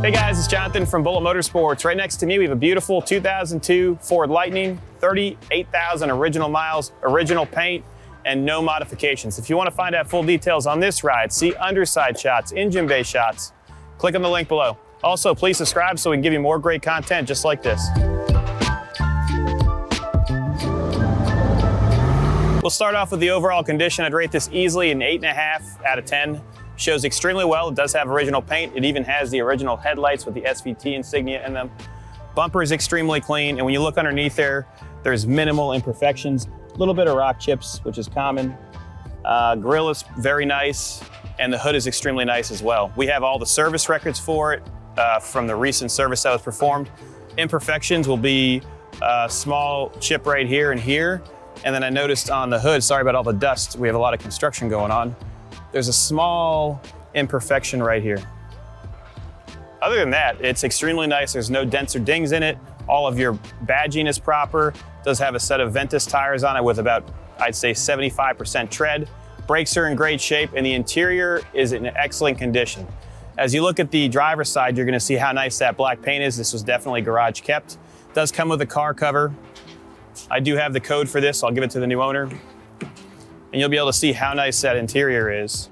Hey guys, it's Jonathan from Bullet Motorsports. Right next to me, we have a beautiful 2002 Ford Lightning, 38,000 original miles, original paint, and no modifications. If you want to find out full details on this ride, see underside shots, engine bay shots, click on the link below. Also, please subscribe so we can give you more great content just like this. We'll start off with the overall condition. I'd rate this easily an 8.5 out of 10. Shows extremely well. It does have original paint. It even has the original headlights with the SVT insignia in them. Bumper is extremely clean, and when you look underneath there, there's minimal imperfections. A little bit of rock chips, which is common. Grille is very nice, and the hood is extremely nice as well. We have all the service records for it from the recent service that was performed. Imperfections will be a small chip right here and here. And then I noticed on the hood, sorry about all the dust, we have a lot of construction going on. There's a small imperfection right here. Other than that, it's extremely nice. There's no dents or dings in it. All of your badging is proper. It does have a set of Ventus tires on it with about, I'd say, 75% tread. Brakes are in great shape, and the interior is in excellent condition. As you look at the driver's side, you're gonna see how nice that black paint is. This was definitely garage kept. It does come with a car cover. I do have the code for this. I'll give it to the new owner. And you'll be able to see how nice that interior is.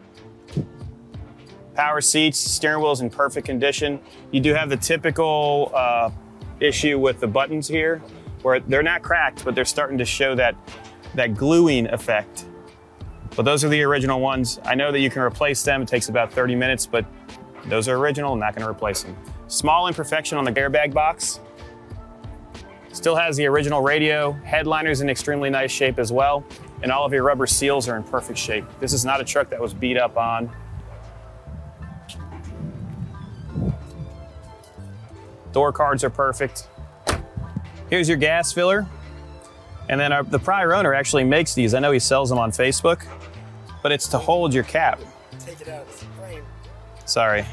Power seats, steering wheel's in perfect condition. You do have the typical issue with the buttons here, where they're not cracked, but they're starting to show that gluing effect. But those are the original ones. I know that you can replace them. It takes about 30 minutes, but those are original. I'm not gonna replace them. Small imperfection on the airbag box. Still has the original radio. Headliner's in extremely nice shape as well. And all of your rubber seals are in perfect shape. This is not a truck that was beat up on. Door cards are perfect. Here's your gas filler. And then the prior owner actually makes these. I know he sells them on Facebook, but it's to hold your cap. Take it out, it's a frame. Sorry.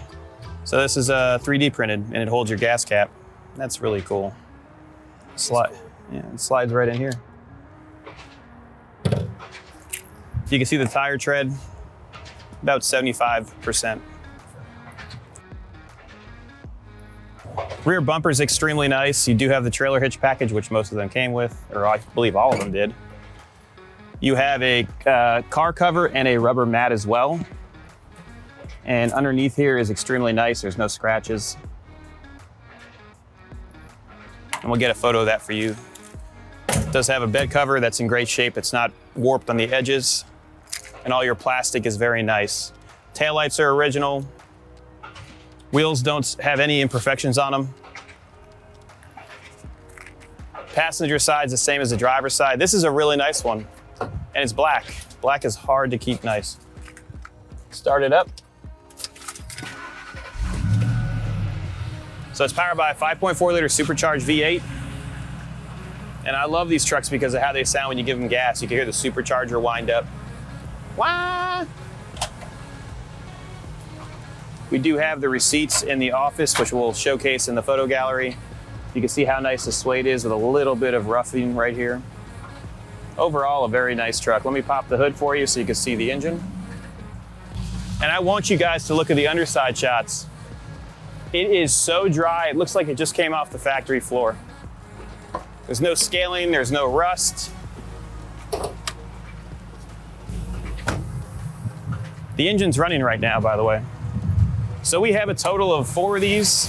So this is 3D printed and it holds your gas cap. That's really cool. Yeah, it slides right in here. You can see the tire tread, about 75%. Rear bumper is extremely nice. You do have the trailer hitch package, which most of them came with, or I believe all of them did. You have a car cover and a rubber mat as well. And underneath here is extremely nice. There's no scratches. And we'll get a photo of that for you. It does have a bed cover that's in great shape. It's not warped on the edges. And all your plastic is very nice. Taillights are original. Wheels don't have any imperfections on them. Passenger side's the same as the driver's side. This is a really nice one, and it's black. Black is hard to keep nice. Start it up. So it's powered by a 5.4 liter supercharged V8. And I love these trucks because of how they sound when you give them gas. You can hear the supercharger wind up. Wah! We do have the receipts in the office, which we'll showcase in the photo gallery. You can see how nice the suede is with a little bit of roughing right here. Overall, a very nice truck. Let me pop the hood for you so you can see the engine. And I want you guys to look at the underside shots. It is so dry, it looks like it just came off the factory floor. There's no scaling, there's no rust. The engine's running right now, by the way. So we have a total of 4 of these.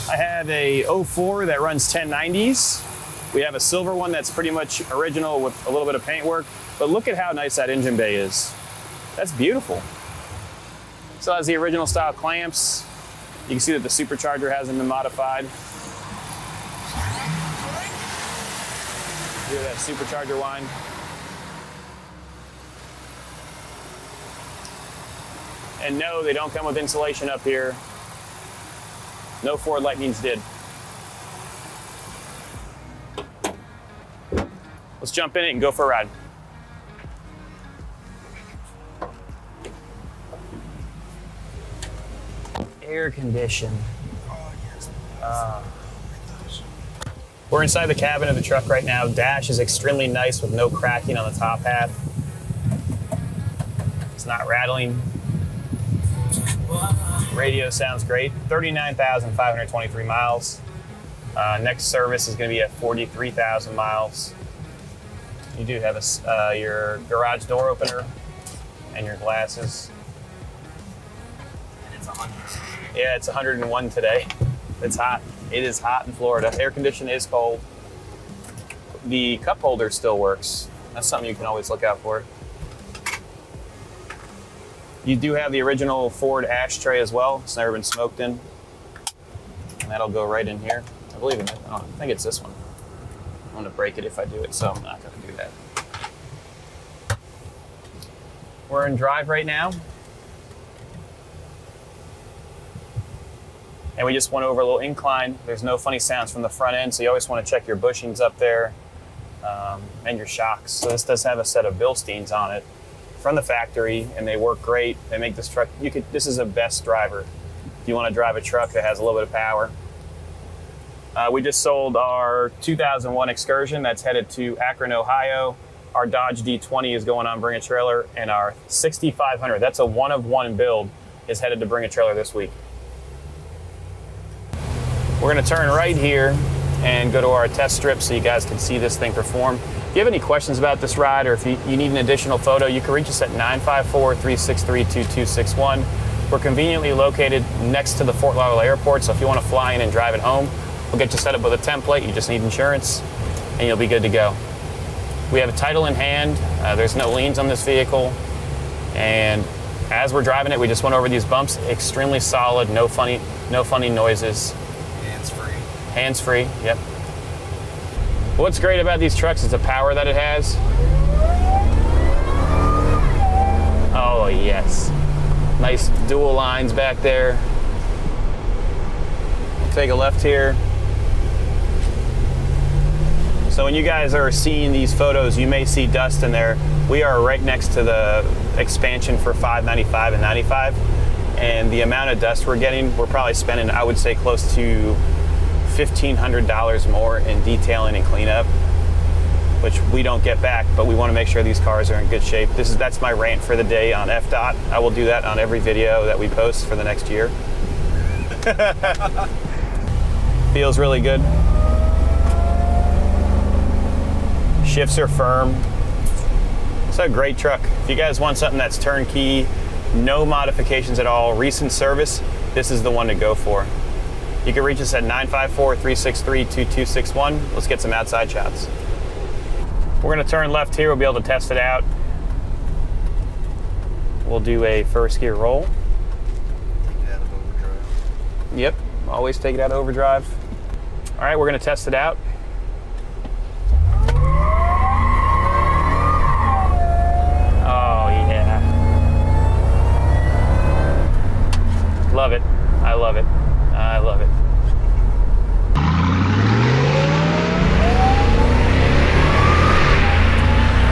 I have a 04 that runs 1090s. We have a silver one that's pretty much original with a little bit of paint work. But look at how nice that engine bay is. That's beautiful. Still has the original style clamps. You can see that the supercharger hasn't been modified. Hear that supercharger whine. And no, they don't come with insulation up here. No Ford Lightnings did. Let's jump in it and go for a ride. Air conditioned. Oh, yes. We're inside the cabin of the truck right now. Dash is extremely nice with no cracking on the top half. It's not rattling. Radio sounds great. 39,523 miles. Next service is going to be at 43,000 miles. You do have your garage door opener and your glasses. And it's 100. Yeah, it's 101 today. It's hot. It is hot in Florida. Air conditioning is cold. The cup holder still works. That's something you can always look out for. You do have the original Ford ashtray as well. It's never been smoked in. And that'll go right in here. I believe in it. I think it's this one. I'm going to break it if I do it, so I'm not going to do that. We're in drive right now. And we just went over a little incline. There's no funny sounds from the front end, so you always want to check your bushings up there and your shocks. So this does have a set of Bilsteins on it from the factory, and they work great. They make this truck, this is a best driver. If you want to drive a truck that has a little bit of power. We just sold our 2001 Excursion that's headed to Akron, Ohio. Our Dodge D20 is going on Bring a Trailer, and our 6500, that's a one-of-one build, is headed to Bring a Trailer this week. We're going to turn right here and go to our test strip so you guys can see this thing perform. If you have any questions about this ride, or if you need an additional photo, you can reach us at 954-363-2261. We're conveniently located next to the Fort Lauderdale Airport, so if you want to fly in and drive it home, we'll get you set up with a template. You just need insurance, and you'll be good to go. We have a title in hand. There's no liens on this vehicle. And as we're driving it, we just went over these bumps. Extremely solid, no funny noises. Hands-free. Hands-free, yep. What's great about these trucks is the power that it has. Oh, yes. Nice dual lines back there. Take a left here. So when you guys are seeing these photos, you may see dust in there. We are right next to the expansion for 595 and 95. And the amount of dust we're getting, we're probably spending, I would say, close to $1,500 more in detailing and cleanup, which we don't get back, but we want to make sure these cars are in good shape. That's my rant for the day on FDOT. I will do that on every video that we post for the next year. Feels really good. Shifts are firm. It's a great truck. If you guys want something that's turnkey, no modifications at all, recent service, this is the one to go for. You can reach us at 954-363-2261. Let's get some outside shots. We're going to turn left here. We'll be able to test it out. We'll do a first gear roll. Take it out of overdrive. Yep, always take it out of overdrive. All right, we're going to test it out. Oh, yeah. Love it. I love it. I love it.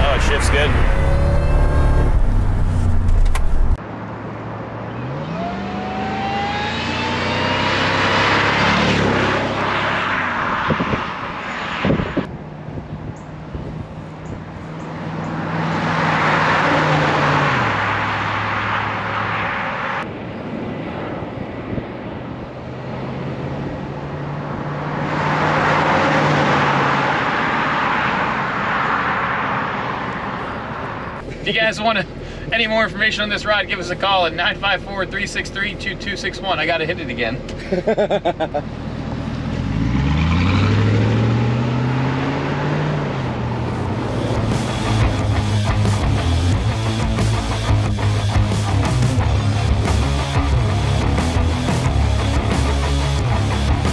Oh, it shifts good. If you guys want any more information on this ride, give us a call at 954-363-2261. I gotta hit it again.